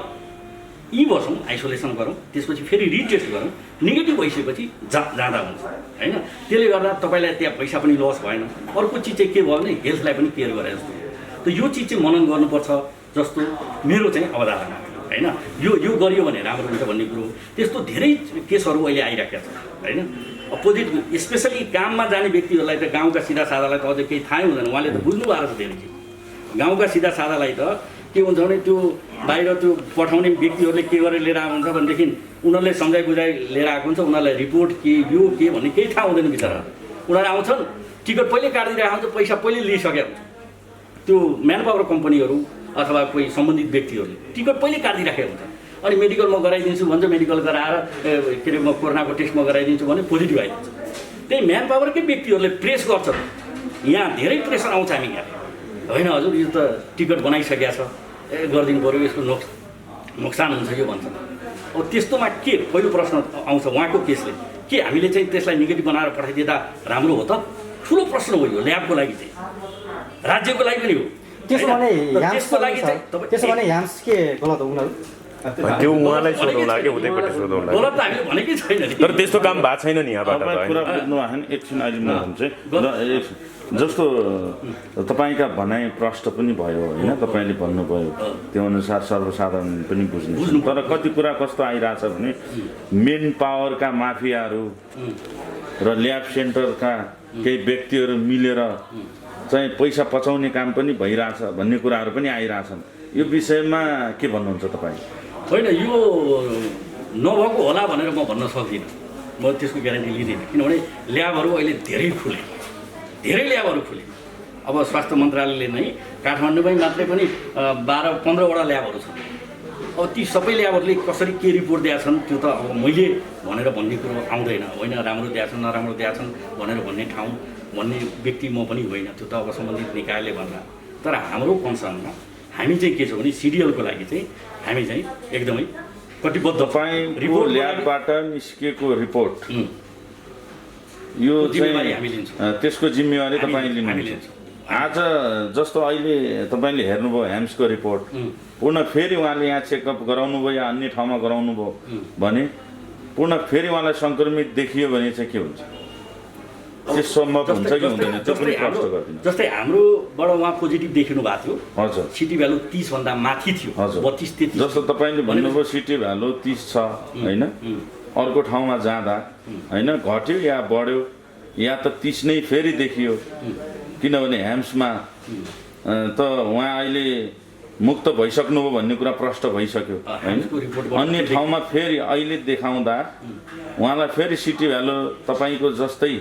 यी बसौँ, आइसोलेसन गरौँ, त्यसपछि फेरि रिटेस्ट गरौँ, नेगेटिभ भइसकेपछि जाँदा हुन्छ होइन। त्यसले गर्दा तपाईँलाई त्यहाँ पैसा पनि लस भएन। अर्को चिज चाहिँ के भयो भने हेल्थलाई पनि केयर गरे जस्तो। त यो चिज चाहिँ मनन गर्नुपर्छ जस्तो मेरो चाहिँ अवधारणा होइन। यो गरियो भने राम्रो हुन्छ भन्ने कुरो। त्यस्तो धेरै केसहरू अहिले आइराखेका छन् होइन। पोजिटिभ स्पेसली काममा जाने व्यक्तिहरूलाई त गाउँका सिधा साधालाई त अझै केही थाहै हुँदैन, उहाँले त बुझ्नु भएको छ धेरै चिज। गाउँका सिधा साधालाई त के हुन्छ भने त्यो बाहिर त्यो पठाउने व्यक्तिहरूले के गरेर लिएर आएको हुन्छ भनेदेखि उनीहरूले सम्झाइ बुझाइ लिएर आएको हुन्छ, उनीहरूलाई रिपोर्ट के यो के भन्ने केही थाहा हुँदैन बिचरा। उनीहरू आउँछन्, टिकट पहिले काटिदिरहेको हुन्छ, पैसा पहिले लिइसकेको हुन्छ। त्यो म्यान पावर कम्पनीहरू अथवा कोही सम्बन्धित व्यक्तिहरूले टिकट पहिले काटिदिइराखेको हुन्छ। अनि मेडिकल म गराइदिन्छु भन्छ, मेडिकल गराएर के अरे म कोरोनाको टेस्ट म गराइदिन्छु भने पोजिटिभ आइदिन्छ। त्यही म्यान पावरकै व्यक्तिहरूले प्रेस गर्छ, यहाँ धेरै प्रेसर आउँछ हामी यहाँ, होइन हजुर यो त टिकट बनाइसकेको छ, गरिदिनु पऱ्यो, यसको नोक्सान हुन्छ यो भन्छ। अब त्यस्तोमा के पहिलो प्रश्न आउँछ उहाँको केसले, के हामीले चाहिँ त्यसलाई नेगेटिभ बनाएर पठाइदिँदा राम्रो हो त? ठुलो प्रश्न हो यो ल्याबको लागि चाहिँ, राज्यको लागि पनि हो। त्यसो भने ह्याम्स के गलत हो उनीहरू? त्यो उहाँलाई सोधौँला कि उतैपट्टि सोधौँला। गलत त हामीले भनेकै छैन नि, तर त्यस्तो काम भएको छैन नि यहाँबाट। कुरा बुझ्नु भएन, एकछिन अहिले म भन्छु जस्तो तपाईँका भनाइ प्रष्ट पनि भयो होइन, तपाईँले भन्नुभयो त्यो अनुसार सर्वसाधारण पनि बुझ्नु। तर कति कुरा कस्तो आइरहेछ भने मेन पावरका माफियाहरू र ल्याब सेन्टरका केही व्यक्तिहरू मिलेर चाहिँ पैसा पचाउने काम पनि भइरहेछ भन्ने कुराहरू पनि आइरहेछन्। यो विषयमा के भन्नुहुन्छ तपाईँ? होइन, यो नभएको होला भनेर म भन्न सक्दिनँ, म त्यसको ग्यारेन्टी लिँदिनँ। किनभने ल्याबहरू अहिले धेरै ल्याबहरू खुले। अब स्वास्थ्य मन्त्रालयले नै काठमाडौँमै मात्रै पनि 12-15वटा ल्याबहरू छन्। अब ती सबै ल्याबहरूले कसरी के रिपोर्ट दिएका छन् त्यो त अब मैले भनेर भन्ने कुरो आउँदैन। होइन राम्रो दिएका छन्, नराम्रो दिएका छन् भनेर भन्ने ठाउँ भन्ने व्यक्ति म पनि होइन, त्यो त अब सम्बन्धित निकायले भन्ला। तर हाम्रो कन्सर्नमा हामी चाहिँ के छ भने सिडिएलको लागि चाहिँ हामी चाहिँ एकदमै कटिबद्ध तपाईँको ल्याबबाट निस्केको रिपोर्ट यो जिम्मेवारी हामी लिन्छौँ। चाहिँ त्यसको जिम्मेवारी तपाईँ हामी लिनुहुन्छ। लिन्छौँ। आज जस्तो अहिले तपाईँले हेर्नुभयो ह्याम्सको रिपोर्ट पुनः फेरि उहाँले यहाँ चेकअप गराउनु भयो या अन्य ठाउँमा गराउनु भयो भने पुनः फेरि उहाँलाई सङ्क्रमित देखियो भने चाहिँ के हुन्छ? त्यो सम्भव हुन्छ कि हुँदैन त्यो पनि प्रश्न गरिदिनु। जस्तै हाम्रोबाट उहाँ पोजिटिभ देखिनु भएको थियो, हजुर सिटी भ्यालु 30 भन्दा माथि थियो, हजुर 32-33 जस्तो तपाईँले भन्नुभयो सिटी भ्यालु 30 छ होइन, अर्को ठाउँमा जाँदा होइन घट्यो या बढ्यो या त 30 नै फेरि देखियो, किनभने ह्याम्समा त उहाँ अहिले मुक्त भइसक्नुभयो भन्ने कुरा प्रष्ट भइसक्यो होइन। अन्य ठाउँमा फेरि अहिले देखाउँदा उहाँलाई फेरि सिटी भ्यालु तपाईँको जस्तै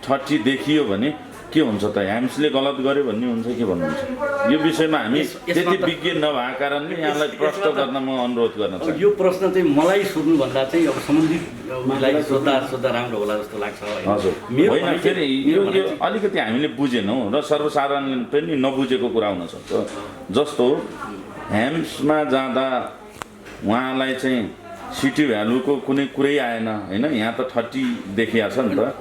30 देखियो भने के हुन्छ त? ह्याम्सले गलत गर्यो भन्ने हुन्छ के भन्नुहुन्छ? यो विषयमा हामी त्यति विज्ञ नभएको कारणले यहाँलाई प्रश्न गर्न म अनुरोध गर्न चाहन्छु। यो प्रश्न चाहिँ मलाई सोध्नुभन्दा चाहिँ अब सम्बन्धितलाई सोद्धा राम्रो होला जस्तो लाग्छ। हजुर होइन, फेरि यो अलिकति हामीले बुझेनौँ र सर्वसाधारणले पनि नबुझेको कुरा हुनसक्छ। जस्तो ह्याम्समा जाँदा उहाँलाई चाहिँ सिटी भ्यालुको कुनै कुरै आएन होइन, यहाँ त 30 देखिया छ नि त।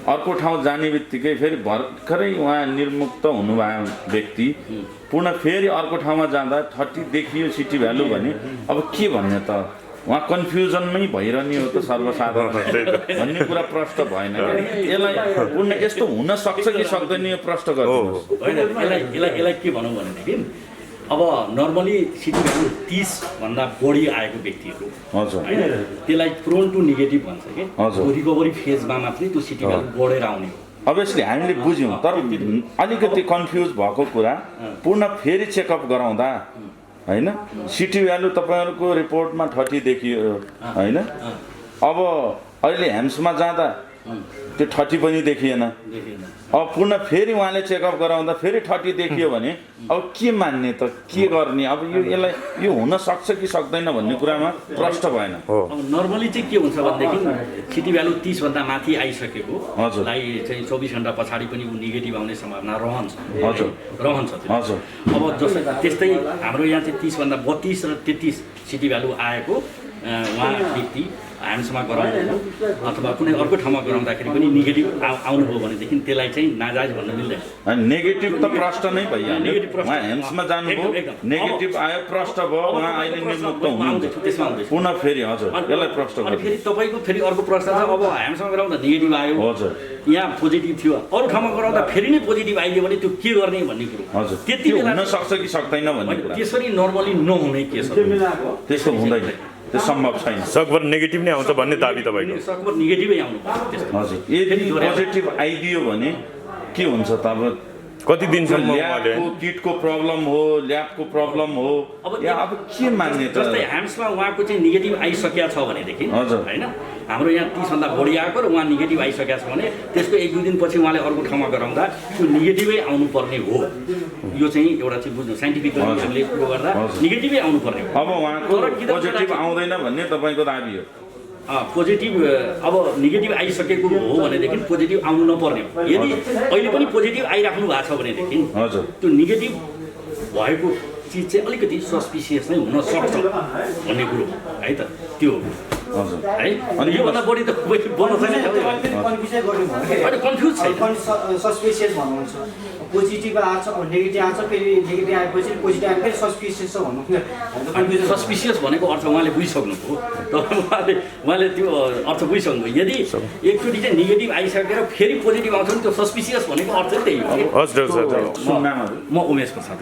अर्को ठाउँ जाने बित्तिकै फेरि भर्खरै उहाँ निर्मुक्त हुनुभएको व्यक्ति पुनः फेरि अर्को ठाउँमा जाँदा 30 देखियो सिटी भ्यालु भने अब के भन्ने त? उहाँ कन्फ्युजनमै भइरहने हो त सर्वसाधारण भन्ने कुरा प्रष्ट भएन। यसलाई पुनः यस्तो हुन सक्छ कि सक्दैन यो प्रष्ट गर्नुहोस्। होइन, यसलाई के भनौँ भनेदेखि अब नर्मली सिटी भ्यालु 30 भन्दा बढी आएको व्यक्तिहरू हजुर होइन, त्यसलाई प्रोन टु नेगेटिभ भन्छ कि हजुर। रिकभरी फेजमा मात्रै त्यो सिटी भ्यालु बढेर आउने हो। अभियसली हामीले बुझ्यौँ, तर अलिकति कन्फ्युज भएको कुरा पुनः फेरि चेकअप गराउँदा होइन सिटी भ्यालु तपाईँहरूको रिपोर्टमा 30 देखियो होइन, अब अहिले ह्याम्समा जाँदा त्यो 30 पनि देखिएन। अब पुनः फेरि उहाँले चेकअप गराउँदा फेरि 30 देखियो भने अब के मान्ने त? के गर्ने? अब यो हुन सक्छ कि सक्दैन भन्ने कुरामा प्रश्न भएन। अब नर्मली चाहिँ के हुन्छ भनेदेखि सिटी भ्यालु 30 भन्दा माथि आइसकेको लाई चाहिँ 24 घण्टा पछाडि पनि ऊ नेगेटिभ आउने सम्भावना रहन्छ। हजुर रहन्छ हजुर। अब जस्तै त्यस्तै हाम्रो यहाँ चाहिँ 30 भन्दा 32 र 33 सिटी भ्यालु आएको उहाँ व्यक्ति ह्याम्समा गराउनु अथवा कुनै अर्को ठाउँमा गराउँदाखेरि पनि नेगेटिभ आउनुभयो भनेदेखि त्यसलाई चाहिँ नाजायज भन्न मिल्दैन। नेगेटिभ त प्रश्न नै भइहाल्यो। उहाँ ह्याम्समा जानुभयो, नेगेटिभ आयो, प्रश्न भयो, उहाँ अहिले निर्मुक्त हुनुहुन्छ, त्यसमा आउँदैछ पुनः फेरि हजुर यसलाई प्रश्न गर्नु। फेरि तपाईँको फेरि अर्को प्रश्न छ, अब ह्याम्समा गराउँदा नेगेटिभ आयो, हजुर यहाँ पोजिटिभ थियो, अरू ठाउँमा गराउँदा फेरि नै पोजिटिभ आइदियो भने त्यो के गर्ने भन्ने कुरो। हजुर त्यति बेला हुन सक्छ कि सक्दैन भन्ने कुरा। त्यसरी नर्मली नहुने केसहरू त्यस्तो हुँदैन, त्यो सम्भव छैन। सकभर नेगेटिभ नै आउँछ भन्ने दाबी तपाईँको? सकभर नेगेटिभै आउनु पर्छ। हजुर यदि पोजिटिभ आइदियो भने के हुन्छ त? अब कति दिनसम्म ल्याबको किटको प्रब्लम हो, ल्याबको प्रब्लम हो, या अब के मान्ने त? जस्तै ह्याम्समा उहाँको चाहिँ नेगेटिभ आइसकेको छ भनेदेखि हजुर होइन, हाम्रो यहाँ 30 भन्दा बढी आएको र उहाँ नेगेटिभ आइसकेको छ भने त्यसको 1-2 दिनपछि उहाँले अर्को ठाउँमा गराउँदा त्यो नेगेटिभै आउनुपर्ने हो। यो चाहिँ एउटा चाहिँ बुझ्नु, साइन्टिफिक हामीले कुरो गर्दा नेगेटिभै आउनुपर्ने हो। अब उहाँको पोजिटिभ आउँदैन भन्ने तपाईँको दाबी हो? पोजिटिभ अब नेगेटिभ आइसकेको हो भनेदेखि पोजिटिभ आउनु नपर्ने हो। यदि अहिले पनि पोजिटिभ आइराख्नु भएको छ भनेदेखि हजुर त्यो नेगेटिभ भएको चिज चाहिँ अलिकति सस्पिसियस नै हुन सक्छ भन्ने कुरो है त, त्यो हजुर है। अनि योभन्दा बढी त बोल्नु छैन, कन्फ्युज छैन। सस्पिसियस भन्नुहुन्छ, पोजिटिभ आएको छ, नेगेटिभ आएको छ, फेरि नेगेटिभ आएपछि पोजिटिभ आयो, फेरि सस्पिसियस छ भन्नु। सस्पिसियस भनेको अर्थ उहाँले बुझिसक्नुभयो, तर उहाँले त्यो अर्थ बुझिसक्नुभयो। यदि एकचोटि चाहिँ नेगेटिभ आइसकेर फेरि पोजिटिभ आउँछ भने त्यो सस्पिसियस भनेको अर्थ त्यही हो। सुन्नामा म उमेश प्रसाद।